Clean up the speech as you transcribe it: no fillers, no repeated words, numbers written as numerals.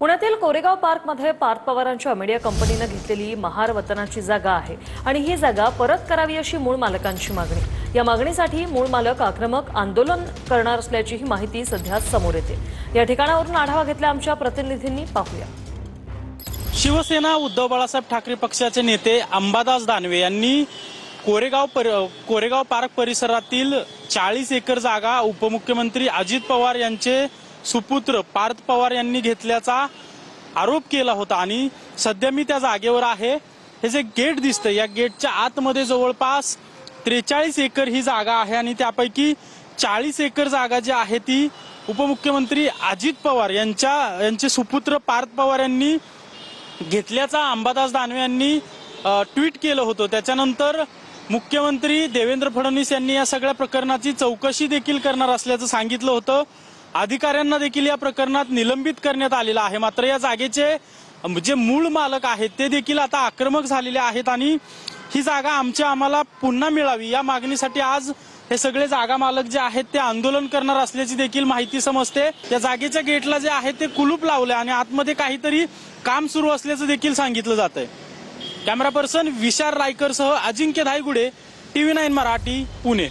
पुण्यातील कोरेगाव पार्कमध्ये पार्थ पवारांच्या मीडिया कंपनीने घेतलेली महार वतनाची जागा आहे आणि ही जागा परत करावी अशी मूळ मालकांची मागणी। या मागणीसाठी मूळ मालक आक्रमक आंदोलन करणार असल्याची माहिती सध्या समोर येते। या ठिकाणावरून आढावा घेतला आमच्या प्रतिनिधींनी, पाहूया। शिवसेना उद्धव बाळासाहेब ठाकरे पक्षाचे नेते अंबादास दानवे यांनी कोरेगाव पार्क परिसरातील 40 एकर जागा उपमुख्यमंत्री अजित पवार यांचे सुपुत्र पार्थ पवार यांनी घेतल्याचा आरोप केला होता आणि सध्या मी त्या जागेवर आहे। हे जे गेट दिसतं, या गेटच्या आतमध्ये जवळपास 43 एकर ही जागा आहे आणि त्यापैकी 40 एकर जागा जी आहे ती उपमुख्यमंत्री अजित पवार यांचे सुपुत्र पार्थ पवार यांनी घेतल्याचा अंबादास दानवे यांनी ट्विट केलं होतं। त्याच्यानंतर मुख्यमंत्री देवेंद्र फडणवीस यांनी या सगळ्या प्रकरणाची चौकशी देखील करणार असल्याचं सांगितलं होतं। अधिकाऱ्यांना देखील या प्रकरणात निलंबित करण्यात आलेलं आहे। मात्र या जागेचे जे मूळ मालक आहेत ते देखील आता आक्रमक झालेले आहेत आणि ही जागा आम्हाला पुन्हा मिळावी या मागणीसाठी आज हे सगळे जागा मालक जे आहेत ते आंदोलन करणार असल्याची देखील माहिती समजते। या जागेच्या गेटला जे आहे ते कुलूप लावले आणि आतमध्ये काहीतरी काम सुरू असल्याचं देखील सांगितलं जात आहे। कॅमेरा पर्सन विशाल रायकर सह अजिंक्य धायगुडे, TV9 मराठी, पुणे।